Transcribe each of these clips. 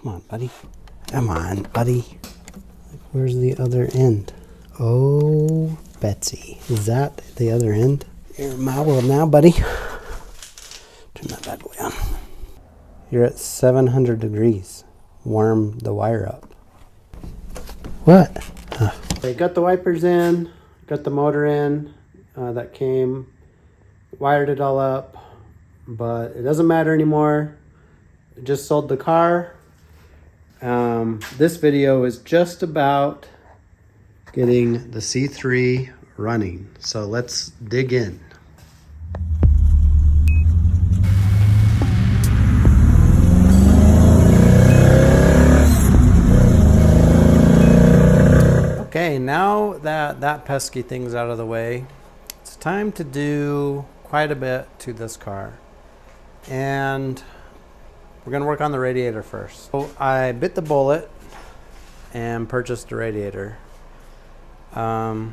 Come on, buddy. Come on, buddy. Where's the other end? Oh, Betsy. Is that the other end? You're in my world now, buddy. Turn that bad boy on. You're at 700 degrees. Warm the wire up. What? Huh. I got the wipers in, got the motor in that came, wired it all up, but it doesn't matter anymore. I just sold the car. This video is just about getting the C3 running. So let's dig in. Okay, now that that pesky thing's out of the way, it's time to do quite a bit to this car. And we're gonna work on the radiator first. So I bit the bullet and purchased a radiator. I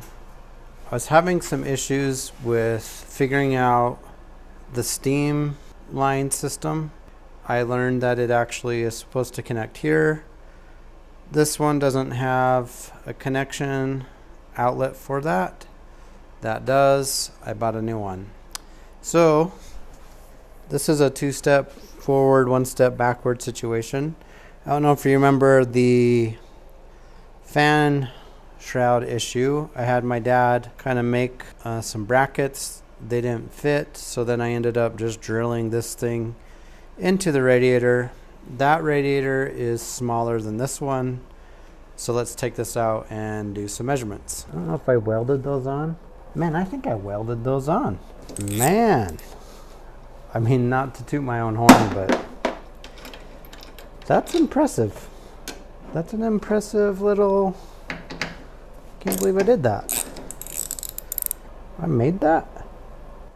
was having some issues with figuring out the steam line system. I learned that it actually is supposed to connect here. This one doesn't have a connection outlet for that. That does. I bought a new one. So this is a 2-step forward, 1-step backward situation. I don't know if you remember the fan shroud issue. I had my dad kind of make some brackets. They didn't fit, so then I ended up just drilling this thing into the radiator. That radiator is smaller than this one, so let's take this out and do some measurements. I don't know if I welded those on. Man, I think I welded those on. Man, I mean, not to toot my own horn, but that's impressive. That's an impressive little, can't believe I did that. I made that.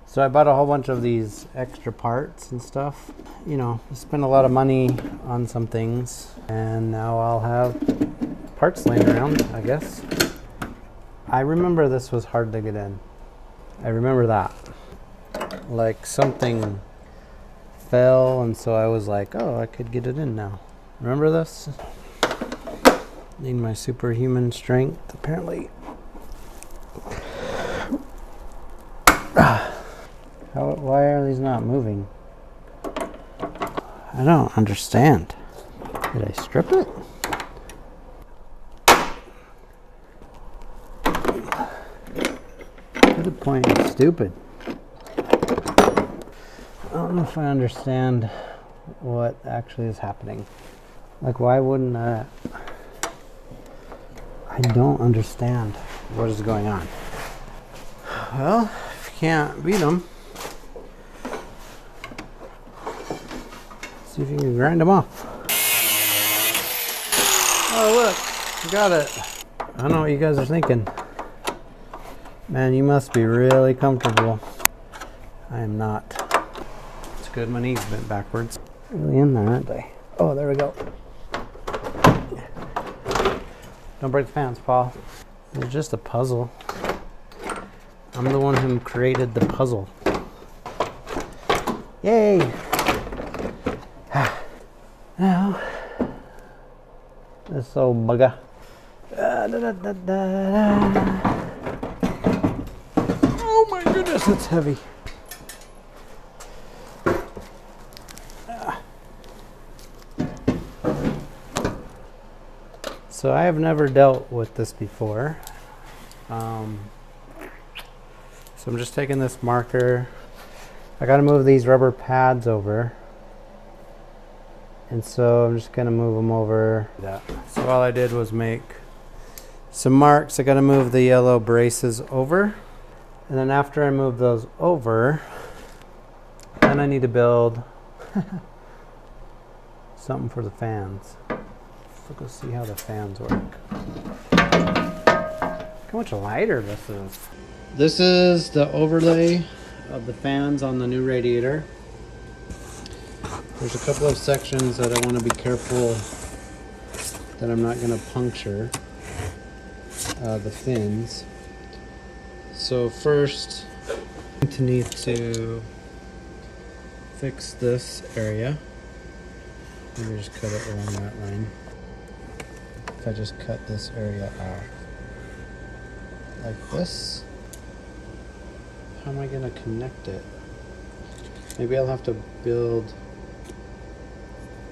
So I bought a whole bunch of these extra parts and stuff. You know, I spent a lot of money on some things, and now I'll have parts laying around, I guess. I remember this was hard to get in. I remember that. Like something fell, and so I was like, oh, I could get it in now. Remember this? Need my superhuman strength, apparently. Why are these not moving? I don't understand. Did I strip it? To the point, it's stupid. I don't know if I understand what actually is happening. Like, why wouldn't I don't understand what is going on. Well, if you can't beat them, see if you can grind them off. Oh, look, you got it. I don't know what you guys are thinking. Man, you must be really comfortable. I am not. It's good my knees bent backwards. Really in there, aren't they? Oh, there we go. Don't break the fans, Paul. It's just a puzzle. I'm the one who created the puzzle. Yay! Now, this old bugger. Oh my goodness, it's heavy. So I have never dealt with this before. So I'm just taking this marker. I gotta move these rubber pads over. And so I'm just gonna move them over. So all I did was make some marks. I gotta move the yellow braces over. And then after I move those over, then I need to build something for the fans. So go see how the fans work. Look how much lighter this is. This is the overlay of the fans on the new radiator. There's a couple of sections that I want to be careful that I'm not going to puncture the fins. So first, I'm going to need to fix this area. Maybe just cut it along that line. If I just cut this area off like this, how am I going to connect it? Maybe I'll have to build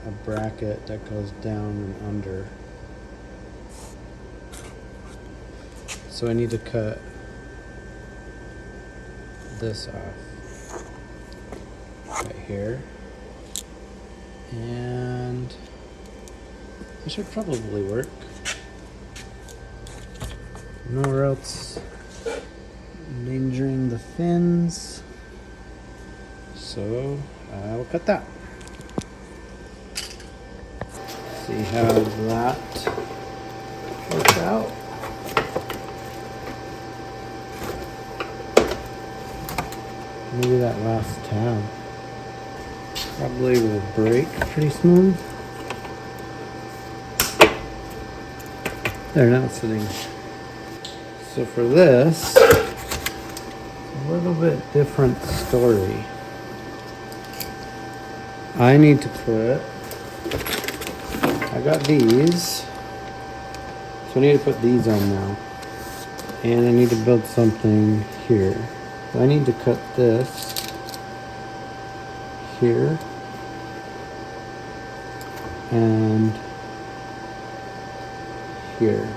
a bracket that goes down and under. So I need to cut this off right here. And this should probably work. Nowhere else endangering the fins. So I will cut that. See how that works out. Maybe that last tab probably will break pretty smooth. They're not sitting. So for this, a little bit different story. I need to put, I got these, so I need to put these on now. And I need to build something here. So I need to cut this here and here.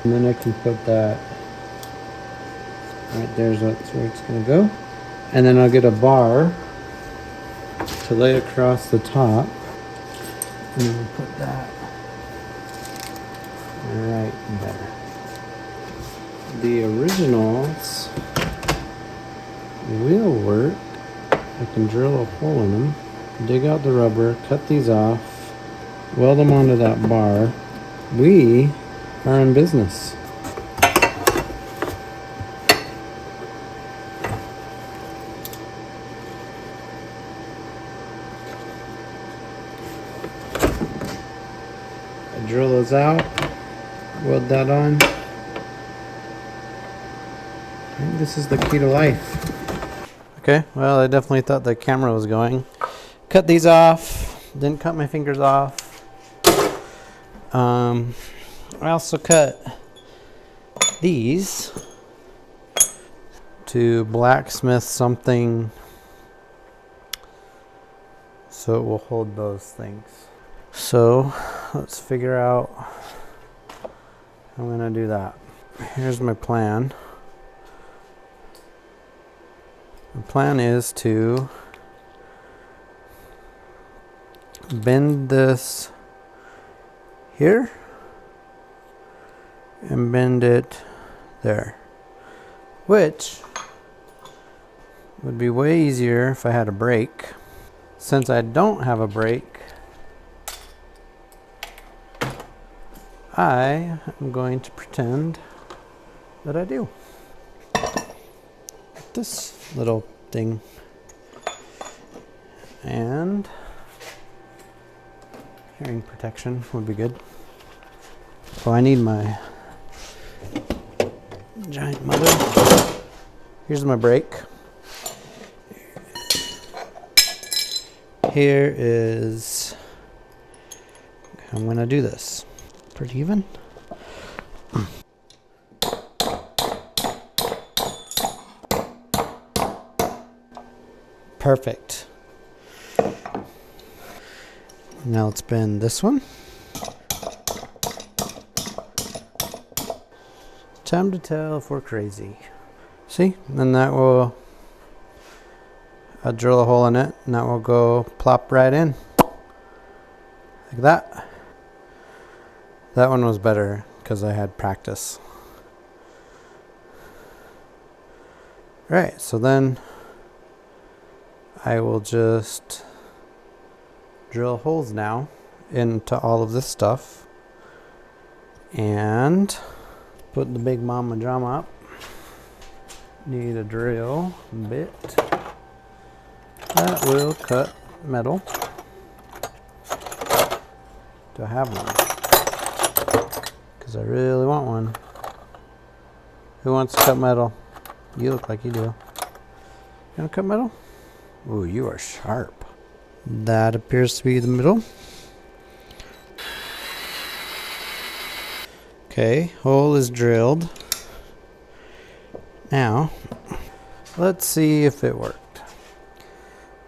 And then I can put that right there, so that's where it's going to go. And then I'll get a bar to lay across the top. And then we'll put that right there. The originals will work. I can drill a hole in them, dig out the rubber, cut these off, weld them onto that bar. We are in business. I drill those out, weld that on. I think this is the key to life. Okay, well, I definitely thought the camera was going. Cut these off. Didn't cut my fingers off. I also cut these to blacksmith something so it will hold those things. So let's figure out how I'm gonna do that. Here's my plan. The plan is to bend this here and bend it there, which would be way easier if I had a brake. Since I don't have a brake, I am going to pretend that I do. This little thing. And hearing protection would be good. So I need my giant mother. Here's my brake. Here is, I'm gonna do this. Pretty even. Perfect. Now let's bend this one. Time to tell if we're crazy. See? And that will, I'll drill a hole in it and that will go plop right in. Like that. That one was better because I had practice. Right, so then I will just drill holes now into all of this stuff and put the big mama drama up. Need a drill bit that will cut metal. Do I have one? Because I really want one. Who wants to cut metal? You look like you do. You want to cut metal? Ooh, you are sharp. That appears to be the middle. Okay, hole is drilled. Now, let's see if it worked.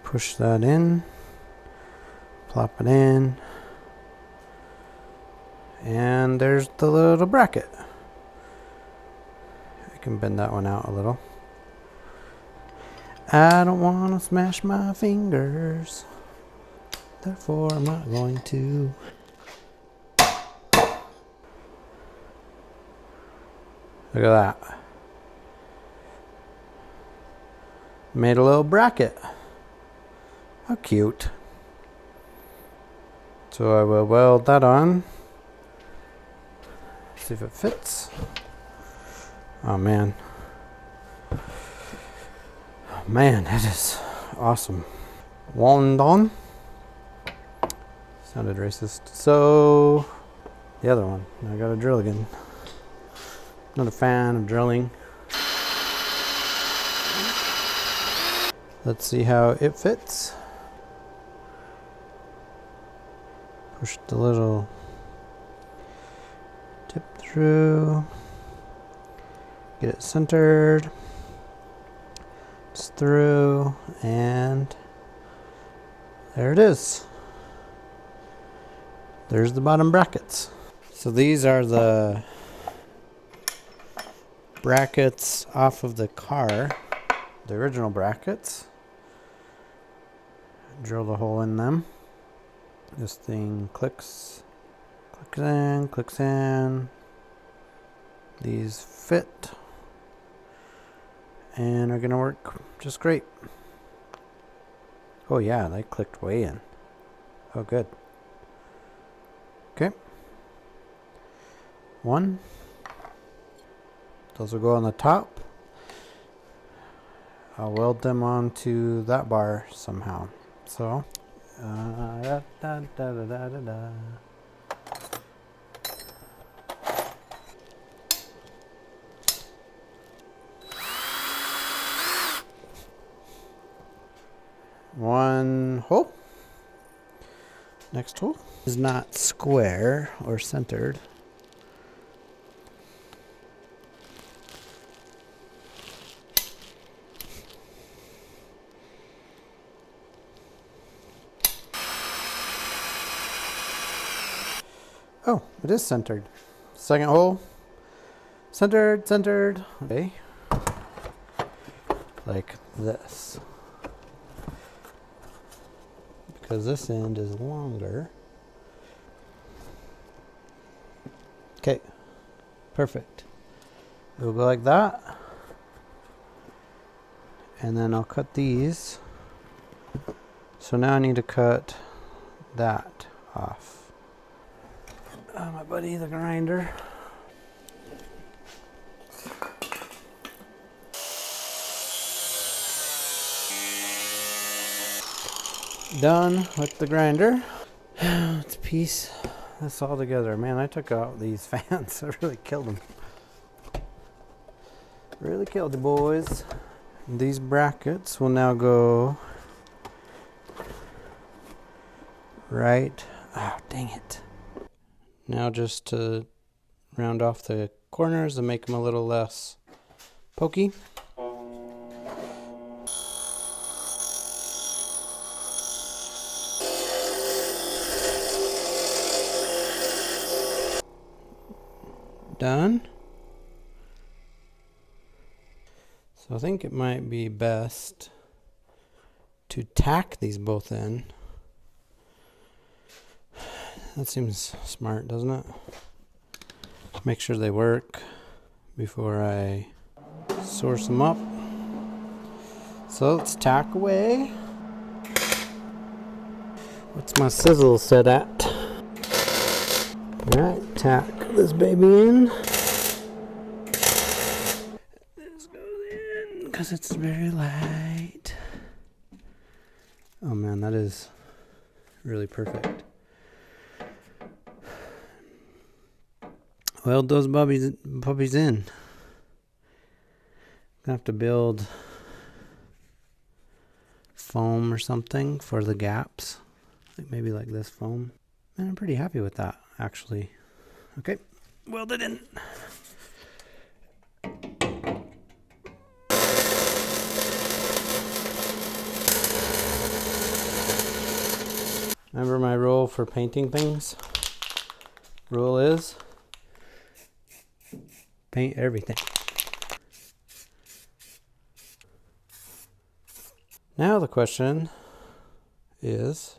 Push that in, plop it in, and there's the little bracket. I can bend that one out a little. I don't want to smash my fingers, therefore I'm not going to. Look at that. Made a little bracket. How cute. So I will weld that on. See if it fits. Oh man. Man, that is awesome. Wand on. Sounded racist. So, the other one. I gotta drill again. Not a fan of drilling. Let's see how it fits. Push the little tip through. Get it centered. It's through, and there it is. There's the bottom brackets. So these are the brackets off of the car, the original brackets. Drilled a hole in them. This thing clicks in. These fit and are gonna work just great. Oh yeah, they clicked way in. Oh good. Okay. One. Those will go on the top. I'll weld them onto that bar somehow. So, da, da, da, da, da, da. One hole. Next hole is not square or centered. Oh, it is centered. Second hole. Centered. Okay. Like this. Because this end is longer. Okay. Perfect. It'll go like that. And then I'll cut these. So now I need to cut that off. My buddy, the grinder. Done with the grinder. Let's piece this all together. Man, I took out these fans. I really killed them. Really killed the boys. These brackets will now go right. Oh, dang it. Now just to round off the corners and make them a little less pokey. Done. So I think it might be best to tack these both in. That seems smart, doesn't it? Make sure they work before I source them up. So let's tack away. What's my sizzle set at? Alright, tack this baby in. This goes in because it's very light. Oh man, that is really perfect. Weld those puppies in. Gonna have to build foam or something for the gaps. I think maybe like this foam. And I'm pretty happy with that, actually. Okay, weld it in. Remember my rule for painting things? Rule is paint everything. Now the question is,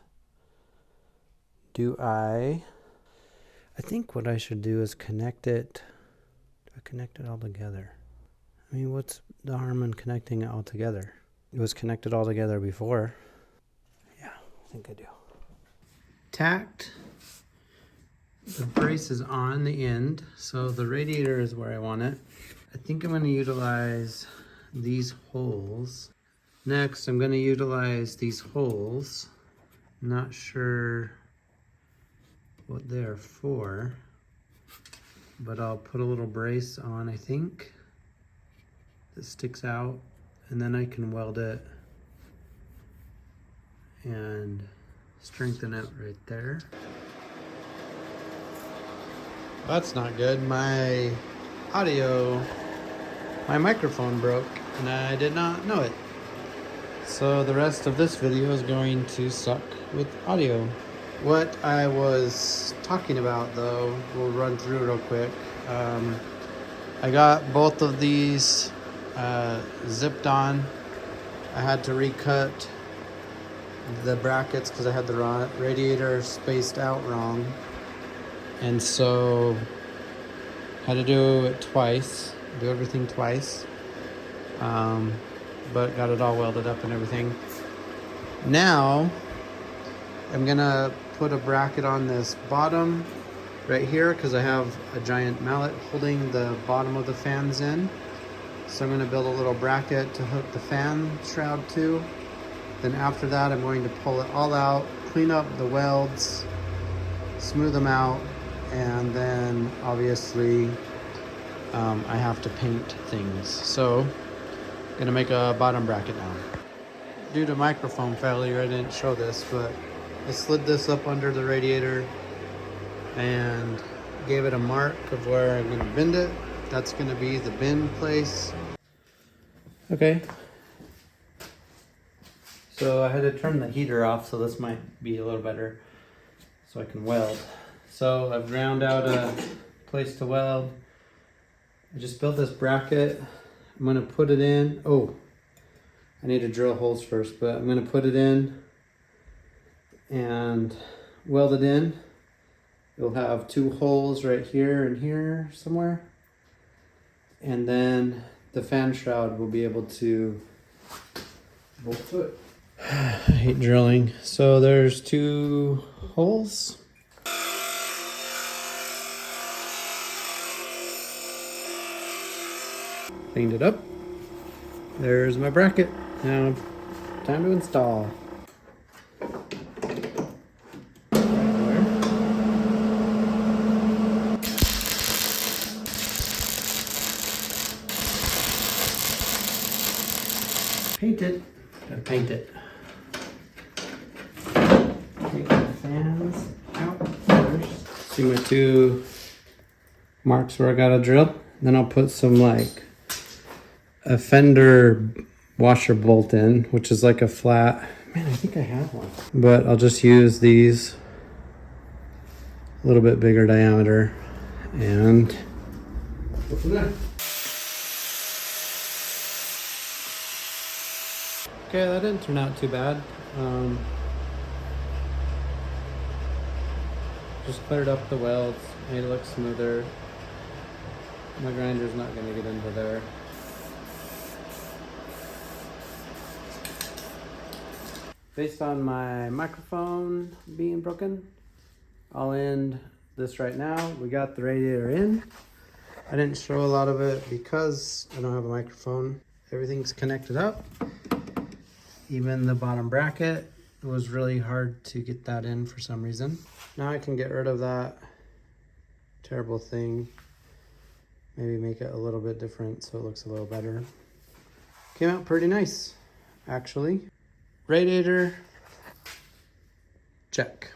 I think what I should do is connect it. Do I connect it all together? I mean, what's the harm in connecting it all together? It was connected all together before. Yeah, I think I do. Tacked. The brace is on the end, so the radiator is where I want it. I think I'm going to utilize these holes. Next, I'm going to utilize these holes. Not sure what they're for, but I'll put a little brace on, I think, that sticks out, and then I can weld it and strengthen it right there. That's not good. My microphone broke and I did not know it. So the rest of this video is going to suck with audio. What I was talking about though, we'll run through real quick. I got both of these zipped on. I had to recut the brackets because I had the radiator spaced out wrong. And so had to do it twice, do everything twice. But got it all welded up and everything. Now I'm gonna put a bracket on this bottom right here because I have a giant mallet holding the bottom of the fans in. So I'm gonna build a little bracket to hook the fan shroud to. Then after that, I'm going to pull it all out, clean up the welds, smooth them out, and then obviously I have to paint things. So I'm gonna make a bottom bracket now. Due to microphone failure, I didn't show this, but I slid this up under the radiator and gave it a mark of where I'm gonna bend it. That's gonna be the bend place. Okay. So I had to turn the heater off, so this might be a little better so I can weld. So I've ground out a place to weld. I just built this bracket. I'm gonna put it in. Oh, I need to drill holes first, but I'm gonna put it in and weld it in. You'll have two holes right here and here somewhere. And then the fan shroud will be able to bolt to it. I hate drilling. So there's two holes. Cleaned it up. There's my bracket. Now, time to install. Paint it. Gotta paint it. Take the fans out first. See my two marks where I gotta drill? Then I'll put some like a fender washer bolt in, which is like a flat, man, I think I have one. But I'll just use these a little bit bigger diameter and go from there. Okay, that didn't turn out too bad. Just cleared up the welds, made it look smoother. My grinder's not gonna get into there. Based on my microphone being broken, I'll end this right now. We got the radiator in. I didn't show a lot of it because I don't have a microphone. Everything's connected up. Even the bottom bracket, it was really hard to get that in for some reason. Now I can get rid of that terrible thing. Maybe make it a little bit different so it looks a little better. Came out pretty nice, actually. Radiator, check.